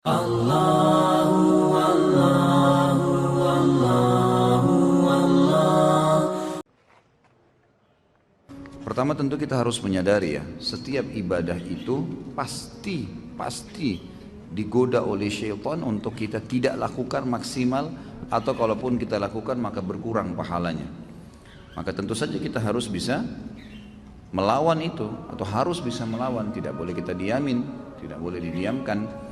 Allahu Allahu Allahu Allah. Pertama tentu kita harus menyadari ya, setiap ibadah itu pasti digoda oleh syaitan untuk kita tidak lakukan maksimal, atau kalaupun kita lakukan maka berkurang pahalanya. Maka tentu saja kita harus bisa melawan itu, atau harus bisa melawan, tidak boleh kita diamin, tidak boleh didiamkan.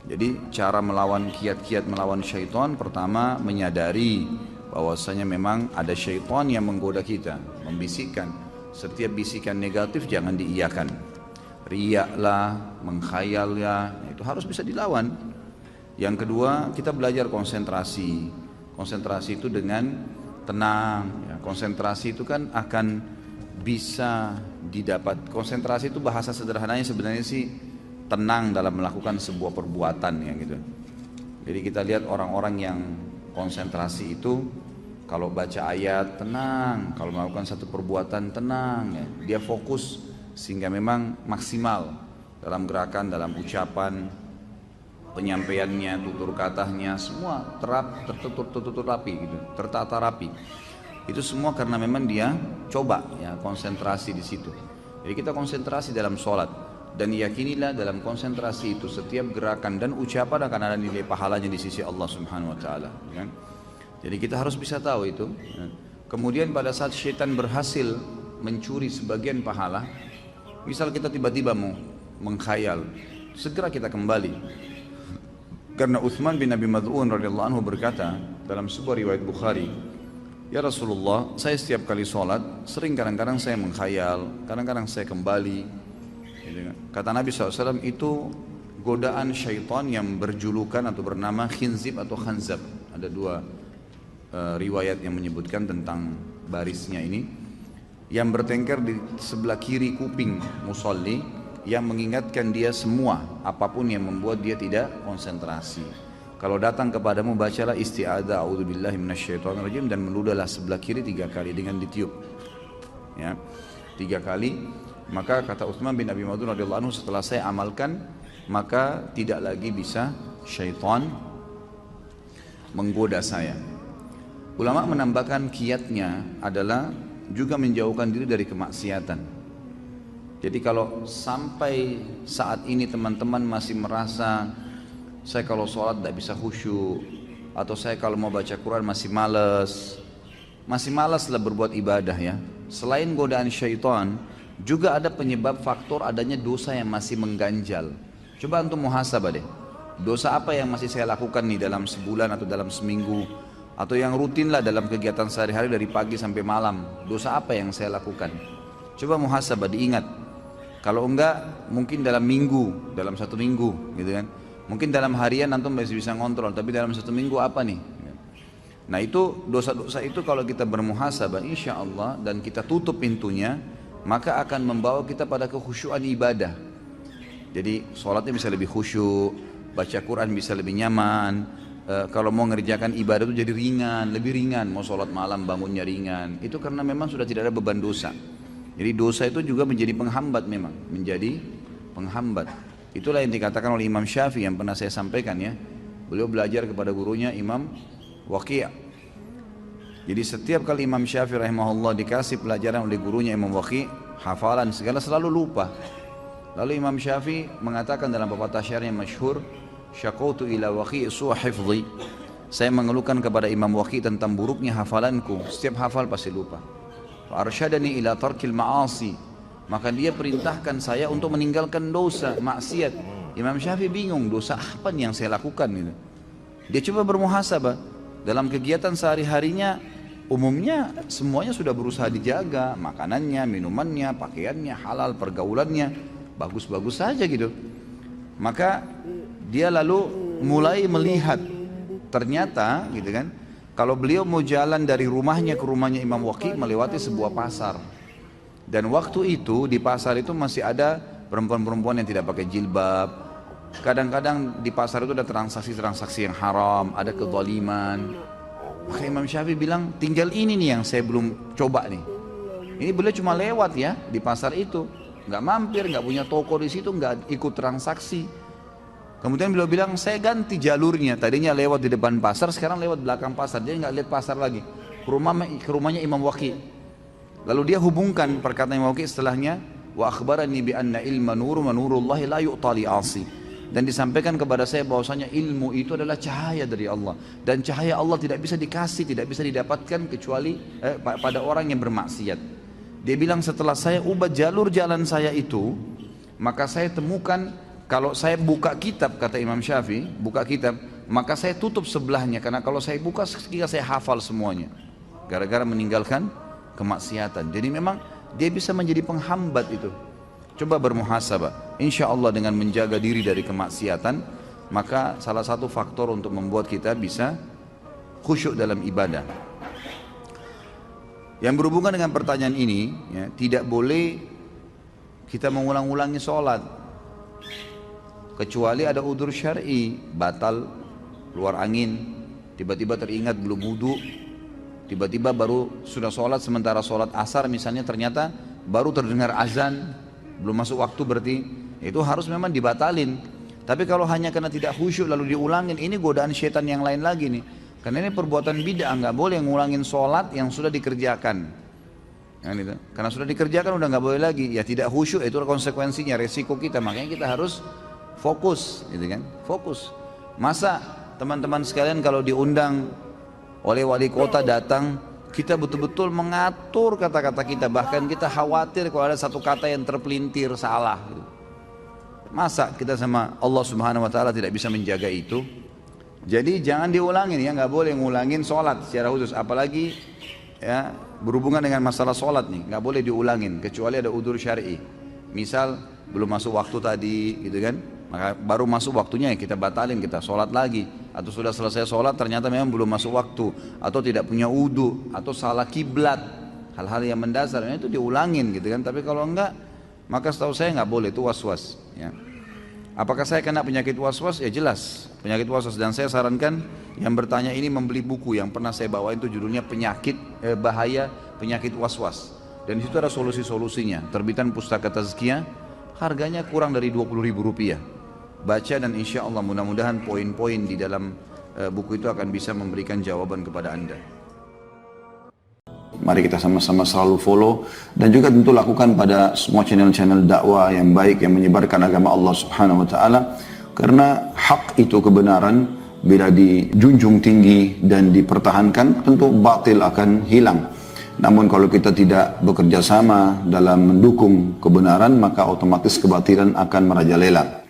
Jadi cara melawan kiat-kiat melawan syaitan, pertama menyadari bahwasanya memang ada syaitan yang menggoda kita, membisikkan. Setiap bisikan negatif jangan diiyakan. Riak lah, mengkhayal ya, itu harus bisa dilawan. Yang kedua, kita belajar konsentrasi. Konsentrasi itu dengan tenang ya. Konsentrasi itu kan akan bisa didapat. Konsentrasi itu bahasa sederhananya sebenarnya sih tenang dalam melakukan sebuah perbuatan ya gitu. Jadi kita lihat orang-orang yang konsentrasi itu, kalau baca ayat tenang, kalau melakukan satu perbuatan tenang ya. Dia fokus sehingga memang maksimal dalam gerakan, dalam ucapan, penyampaiannya, tutur katanya, semua tertutur rapi gitu, tertata rapi. Itu semua karena memang dia coba ya konsentrasi di situ. Jadi kita konsentrasi dalam sholat. Dan yakinilah dalam konsentrasi itu setiap gerakan dan ucapan akan ada nilai pahalanya di sisi Allah Subhanahu wa taala, kan? Jadi kita harus bisa tahu itu. Kemudian pada saat syaitan berhasil mencuri sebagian pahala, misal kita tiba-tiba mau mengkhayal, segera kita kembali. Karena Utsman bin Abi Mad'un radhiyallahu anhu berkata dalam sebuah riwayat Bukhari, "Ya Rasulullah, saya setiap kali sholat sering kadang-kadang saya mengkhayal, kadang-kadang saya kembali." Kata Nabi SAW, itu godaan syaitan yang berjulukan atau bernama khinzib atau khanzab. Ada dua riwayat yang menyebutkan tentang barisnya ini, yang bertengkar di sebelah kiri kuping musolli, yang mengingatkan dia semua apapun yang membuat dia tidak konsentrasi. Kalau datang kepadamu, bacalah isti'adzah a'udzubillahi minasyaitonirrajim, dan meludahlah sebelah kiri 3 kali dengan ditiup ya, 3 kali. Maka kata Utsman bin Abi Mad'un radhiyallahu anhu, setelah saya amalkan maka tidak lagi bisa syaitan menggoda saya. Ulama menambahkan kiatnya adalah juga menjauhkan diri dari kemaksiatan. Jadi kalau sampai saat ini teman-teman masih merasa saya kalau sholat tidak bisa khusyuk, atau saya kalau mau baca Quran masih malas lah berbuat ibadah ya. Selain godaan syaitan, juga ada penyebab faktor adanya dosa yang masih mengganjal. Coba untuk muhasabah deh. Dosa apa yang masih saya lakukan nih dalam sebulan atau dalam seminggu, atau yang rutin lah dalam kegiatan sehari-hari dari pagi sampai malam. Dosa apa yang saya lakukan? Coba muhasabah, diingat. Kalau enggak, mungkin dalam minggu, dalam 1 minggu gitu kan. Mungkin dalam harian antum masih bisa ngontrol, tapi dalam 1 minggu apa nih? Nah itu dosa-dosa itu kalau kita bermuhasabah insya Allah dan kita tutup pintunya, maka akan membawa kita pada kekhusyuan ibadah. Jadi sholatnya bisa lebih khusyuk, baca Quran bisa lebih nyaman. Kalau mau ngerjakan ibadah itu jadi ringan, lebih ringan. Mau sholat malam bangunnya ringan. Itu karena memang sudah tidak ada beban dosa. Jadi dosa itu juga menjadi penghambat, memang menjadi penghambat. Itulah yang dikatakan oleh Imam Syafi'i yang pernah saya sampaikan ya. Beliau belajar kepada gurunya Imam Waqi'. Jadi setiap kali Imam Syafi'i rahimahullah dikasih pelajaran oleh gurunya Imam Waqi', hafalan segala selalu lupa. Lalu Imam Syafi'i mengatakan dalam pepatah syair yang masyhur, "Syaqautu ila Waqi' su'a hifdhi." Saya mengeluhkan kepada Imam Waqi' tentang buruknya hafalanku, setiap hafal pasti lupa. Fa arsyadani ila tarkil ma'asi. Maka dia perintahkan saya untuk meninggalkan dosa, maksiat. Imam Syafi'i bingung, dosa apa nih yang saya lakukan gitu. Dia coba bermuhasabah. Dalam kegiatan sehari-harinya umumnya semuanya sudah berusaha dijaga, makanannya, minumannya, pakaiannya, halal, pergaulannya bagus-bagus saja gitu. Maka dia lalu mulai melihat, ternyata gitu kan, kalau beliau mau jalan dari rumahnya ke rumahnya Imam Waqi' melewati sebuah pasar. Dan waktu itu di pasar itu masih ada perempuan-perempuan yang tidak pakai jilbab. Kadang-kadang di pasar itu ada transaksi-transaksi yang haram, ada kezaliman. Maka Imam Syafi'i bilang, tinggal ini nih yang saya belum coba nih. Ini beliau cuma lewat ya di pasar itu, nggak mampir, nggak punya toko di situ, nggak ikut transaksi. Kemudian beliau bilang, saya ganti jalurnya. Tadinya lewat di depan pasar, sekarang lewat belakang pasar. Dia nggak lihat pasar lagi. Ke rumahnya Imam Waqi. Lalu dia hubungkan perkataan Imam Waqi setelahnya, wa akhbarani bi anna ilma nur wa nurullahi la yu'ta li 'asi. Dan disampaikan kepada saya bahwasanya ilmu itu adalah cahaya dari Allah, dan cahaya Allah tidak bisa dikasih, tidak bisa didapatkan kecuali pada orang yang bermaksiat. Dia bilang, setelah saya ubah jalur jalan saya itu, maka saya temukan kalau saya buka kitab, kata Imam Syafi'i, buka kitab, maka saya tutup sebelahnya, karena kalau saya buka ketika saya hafal semuanya, gara-gara meninggalkan kemaksiatan. Jadi memang dia bisa menjadi penghambat itu. Coba bermuhasabah. Insya Allah dengan menjaga diri dari kemaksiatan, maka salah satu faktor untuk membuat kita bisa khusyuk dalam ibadah. Yang berhubungan dengan pertanyaan ini, ya, tidak boleh kita mengulang-ulangi sholat kecuali ada udzur syar'i, batal, keluar angin, tiba-tiba teringat belum wudu, tiba-tiba baru sudah sholat, sementara sholat asar misalnya ternyata baru terdengar azan, belum masuk waktu, berarti itu harus memang dibatalin. Tapi kalau hanya karena tidak khusyuk lalu diulangin, ini godaan syaitan yang lain lagi nih. Karena ini perbuatan bid'ah, nggak boleh ngulangin sholat yang sudah dikerjakan. Karena sudah dikerjakan udah nggak boleh lagi. Ya tidak khusyuk, itu konsekuensinya, resiko kita. Makanya kita harus fokus, gitu kan? Fokus. Masa teman-teman sekalian kalau diundang oleh wali kota datang, kita betul-betul mengatur kata-kata kita, bahkan kita khawatir kalau ada satu kata yang terpelintir salah. Masa kita sama Allah Subhanahu Wa Taala tidak bisa menjaga itu? Jadi jangan diulangin, ya, nggak boleh ngulangin sholat secara khusus, apalagi ya berhubungan dengan masalah sholat nih, nggak boleh diulangin kecuali ada udzur syar'i. Misal belum masuk waktu tadi, gitu kan? Maka baru masuk waktunya ya kita batalin, kita sholat lagi. Atau sudah selesai sholat ternyata memang belum masuk waktu, atau tidak punya wudu, atau salah kiblat, hal-hal yang mendasar itu diulangin, gitu kan. Tapi kalau enggak, maka setahu saya nggak boleh, itu was-was, ya. Apakah saya kena penyakit was-was? Ya jelas penyakit was-was, dan saya sarankan yang bertanya ini membeli buku yang pernah saya bawain, itu judulnya bahaya penyakit was-was, dan di situ ada solusi-solusinya, terbitan Pustaka Tazkiyah, harganya kurang dari Rp20.000. Baca dan insya Allah mudah-mudahan poin-poin di dalam buku itu akan bisa memberikan jawaban kepada Anda. Mari kita sama-sama selalu follow dan juga tentu lakukan pada semua channel-channel dakwah yang baik yang menyebarkan agama Allah Subhanahu Wa Taala, karena hak itu, kebenaran, bila dijunjung tinggi dan dipertahankan, tentu batil akan hilang. Namun kalau kita tidak bekerja sama dalam mendukung kebenaran, maka otomatis kebatilan akan merajalela.